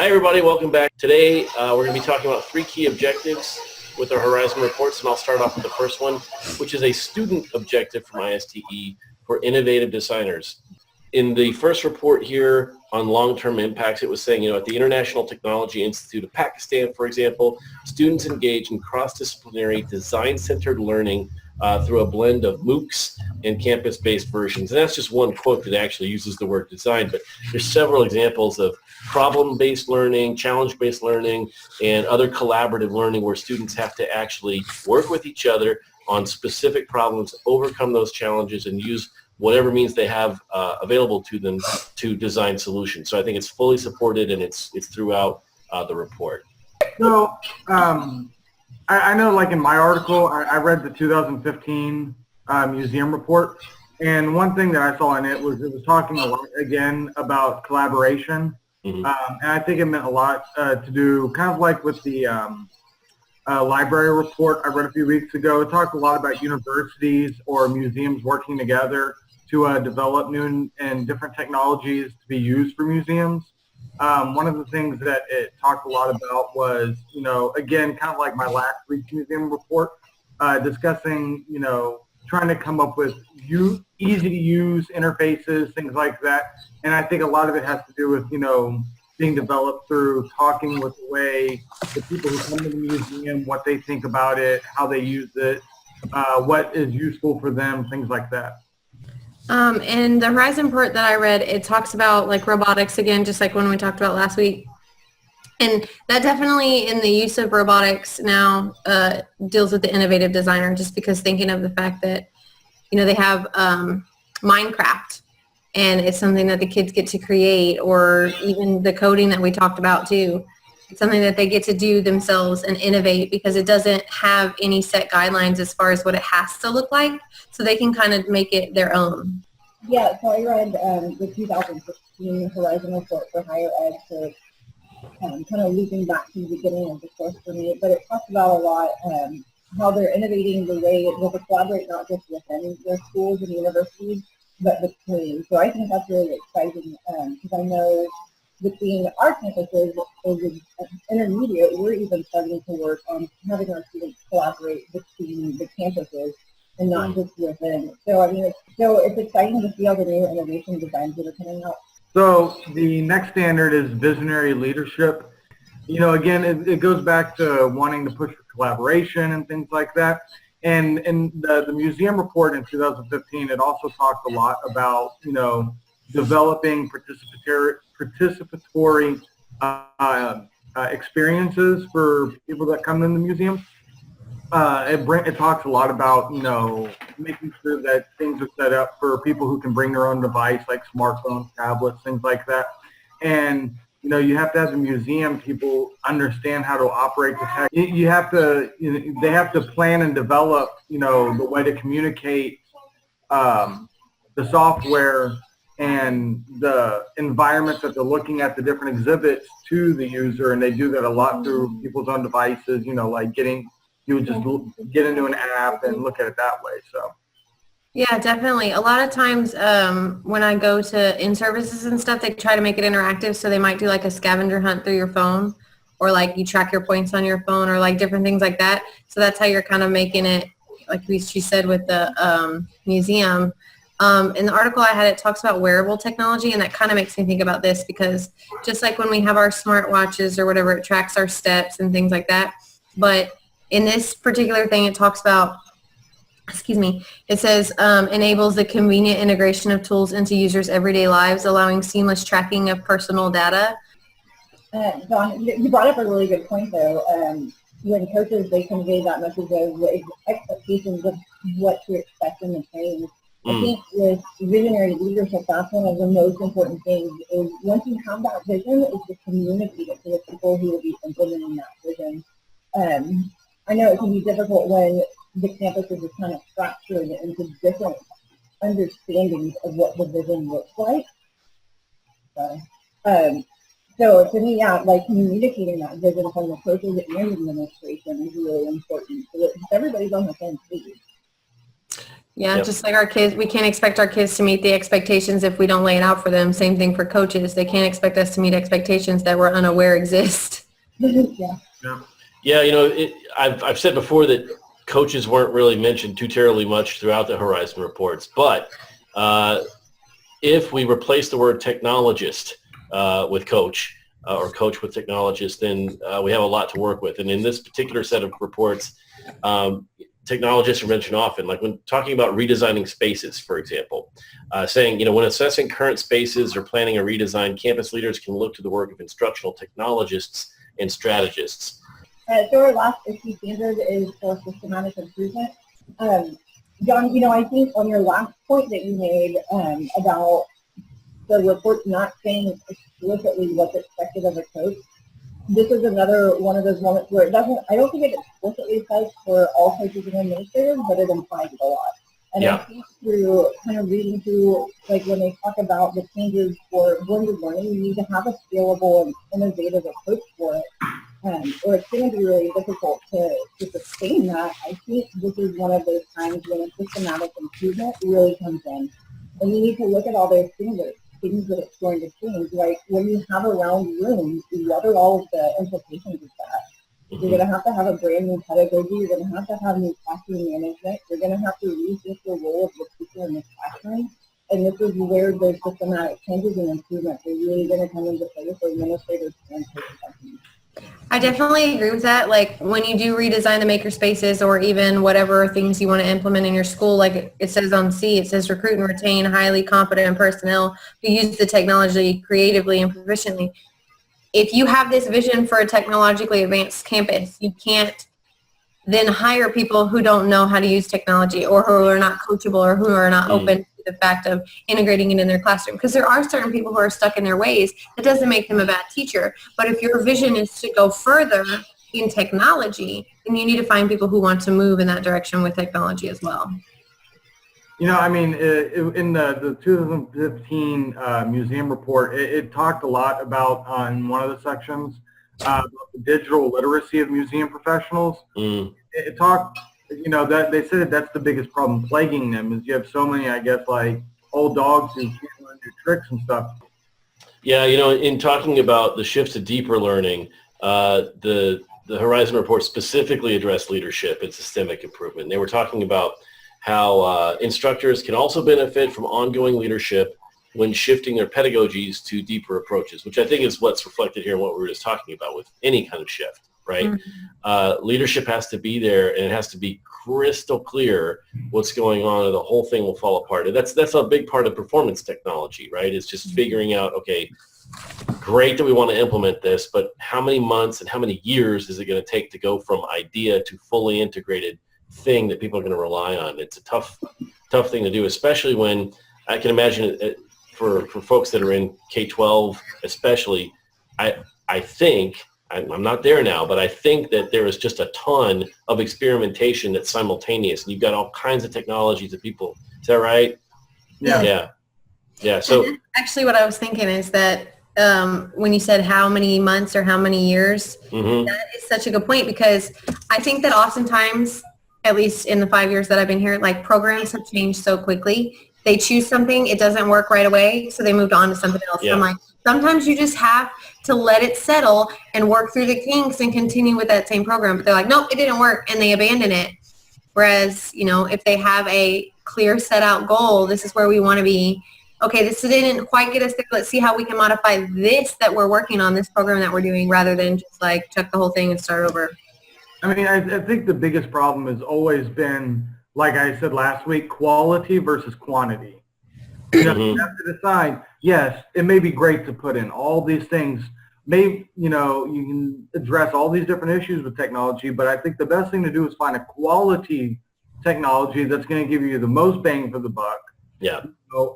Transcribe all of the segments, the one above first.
Hi everybody, welcome back. Today we're going to be talking about 3 key objectives with our Horizon reports, and I'll start off with the first one, which is a student objective from ISTE for innovative designers. In the first report here on long-term impacts, it was saying, at the International Technology Institute of Pakistan, for example, students engage in cross-disciplinary design-centered learning through a blend of MOOCs and campus-based versions. And that's just one quote that actually uses the word design, but there's several examples of problem-based learning, challenge-based learning, and other collaborative learning where students have to actually work with each other on specific problems, overcome those challenges, and use whatever means they have available to them to design solutions. So I think it's fully supported, and it's throughout the report. So I know, like in my article, I read the 2015 museum report, and one thing that I saw in it was talking a lot again about collaboration. Mm-hmm. And I think it meant a lot to do kind of like with the library report I read a few weeks ago. It talked a lot about universities or museums working together to develop new and different technologies to be used for museums. One of the things that it talked a lot about was, again, kind of like my last week's museum report, discussing, trying to come up with easy to use interfaces, things like that. And I think a lot of it has to do with, being developed through talking with the people who come to the museum, what they think about it, how they use it, what is useful for them, things like that. In the Horizon report that I read, it talks about like robotics again, just like when we talked about last week. And that definitely in the use of robotics now deals with the innovative designer, just because thinking of the fact that, they have Minecraft, and it's something that the kids get to create, or even the coding that we talked about too. It's something that they get to do themselves and innovate because it doesn't have any set guidelines as far as what it has to look like, so they can kind of make it their own. Yeah, so I read the 2016 Horizon report for higher ed, so kind of looping back to the beginning of the course for me, but it talks about a lot how they're innovating the way that they collaborate not just within their schools and universities, but between. So I think that's really exciting because I know between our campuses as an intermediate, we're even starting to work on having our students collaborate between the campuses and not just within. So I mean, it's exciting to see all the new innovation designs that are coming out. So the next standard is visionary leadership. Again, it goes back to wanting to push for collaboration and things like that. And in the museum report in 2015, it also talked a lot about, developing participatory experiences for people that come in the museum. It talks a lot about, making sure that things are set up for people who can bring their own device, like smartphones, tablets, things like that. And, you have to have the museum people understand how to operate the tech. You have to, they have to plan and develop, the way to communicate the software and the environments that they're looking at, the different exhibits to the user. And they do that a lot through people's own devices, like you would just get into an app and look at it that way. So. Yeah, definitely. A lot of times when I go to in-services and stuff, they try to make it interactive. So they might do like a scavenger hunt through your phone, or like you track your points on your phone, or like different things like that. So that's how you're kind of making it, like she said with the museum. In the article I had, it talks about wearable technology, and that kind of makes me think about this because just like when we have our smartwatches or whatever, it tracks our steps and things like that. But in this particular thing, it talks about, it says enables the convenient integration of tools into users' everyday lives, allowing seamless tracking of personal data. Don, you brought up a really good point, though. When coaches, they convey that message of the expectations of what to expect in the training. I think with visionary leadership, that's one of the most important things is once you have that vision, is to communicate it to the people who will be implementing that vision. I know it can be difficult when the campus is just kind of fractured into different understandings of what the vision looks like. So to me, yeah, like communicating that vision from the coaches and administration is really important so that everybody's on the same page. Yeah, Yep. just like our kids, we can't expect our kids to meet the expectations if we don't lay it out for them. Same thing for coaches. They can't expect us to meet expectations that we're unaware exist. Yeah. Yeah, I've said before that coaches weren't really mentioned too terribly much throughout the Horizon reports, but if we replace the word technologist with coach or coach with technologist, then we have a lot to work with. And in this particular set of reports, technologists are mentioned often, like when talking about redesigning spaces, for example, saying, when assessing current spaces or planning a redesign, campus leaders can look to the work of instructional technologists and strategists. So our last ISTE standard is for systematic improvement. John, I think on your last point that you made about the report not saying explicitly what's expected of a coach, this is another one of those moments where I don't think it explicitly says for all coaches and administrators, but it implies it a lot. And I think through kind of reading through, like when they talk about the changes for blended learning, you need to have a scalable and innovative approach for it. Or it's going to be really difficult to sustain that. I think this is one of those times when a systematic improvement really comes in. And you need to look at all those things that it's going to change. Like when you have a round room, what are all of the implications of that? You're going to have a brand new pedagogy. You're going to have new classroom management. You're going to have to rethink the role of the teacher in the classroom. And this is where those systematic changes and improvements are really going to come into play for administrators and coaches. I definitely agree with that. Like when you do redesign the maker spaces or even whatever things you want to implement in your school, like it says on C, it says recruit and retain highly competent personnel who use the technology creatively and proficiently. If you have this vision for a technologically advanced campus, you can't then hire people who don't know how to use technology or who are not coachable or who are not open to the fact of integrating it in their classroom. Because there are certain people who are stuck in their ways. That doesn't make them a bad teacher. But if your vision is to go further in technology, then you need to find people who want to move in that direction with technology as well. In the 2015 museum report, it talked a lot about, in one of the sections, the digital literacy of museum professionals. It talked, that they said that's the biggest problem plaguing them is you have so many, I guess, like old dogs who can't learn new tricks and stuff. Yeah, in talking about the shift to deeper learning, the Horizon report specifically addressed leadership and systemic improvement. They were talking about how instructors can also benefit from ongoing leadership when shifting their pedagogies to deeper approaches, which I think is what's reflected here in what we were just talking about with any kind of shift, right? Leadership has to be there, and it has to be crystal clear what's going on, or the whole thing will fall apart. And that's a big part of performance technology, right? It's just figuring out, okay, great that we want to implement this, but how many months and how many years is it going to take to go from idea to fully integrated thing that people are going to rely on? It's a tough thing to do, especially when I can imagine it, for folks that are in K-12 especially. I think, I'm not there now, but I think that there is just a ton of experimentation that's simultaneous, and you've got all kinds of technologies that people, is that right? Yeah. So actually what I was thinking is that when you said how many months or how many years, that is such a good point, because I think that oftentimes, at least in the 5 years that I've been here, like programs have changed so quickly. They choose something, it doesn't work right away, so they moved on to something else. Yeah. I'm like, sometimes you just have to let it settle and work through the kinks and continue with that same program. But they're like, nope, it didn't work, and they abandon it. Whereas, if they have a clear set out goal, this is where we want to be. Okay, this didn't quite get us there. Let's see how we can modify this that we're working on, this program that we're doing, rather than just like chuck the whole thing and start over. I think the biggest problem has always been, like I said last week, quality versus quantity. You have to decide, yes, it may be great to put in all these things. You can address all these different issues with technology, but I think the best thing to do is find a quality technology that's going to give you the most bang for the buck. Yeah.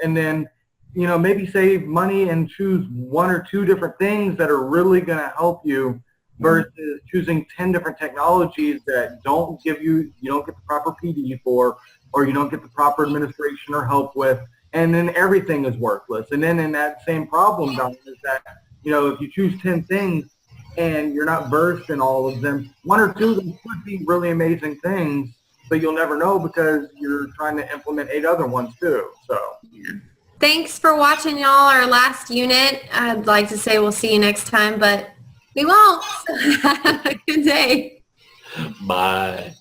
And then, maybe save money and choose one or two different things that are really going to help you versus choosing 10 different technologies that don't give you don't get the proper PD for, or you don't get the proper administration or help with, and then everything is worthless. And then in that same problem, Don, is that, if you choose 10 things and you're not versed in all of them, one or two of them could be really amazing things, but you'll never know because you're trying to implement 8 other ones too. So. Yeah. Thanks for watching, y'all. Our last unit. I'd like to say we'll see you next time, but we won't. Have a good day. Bye.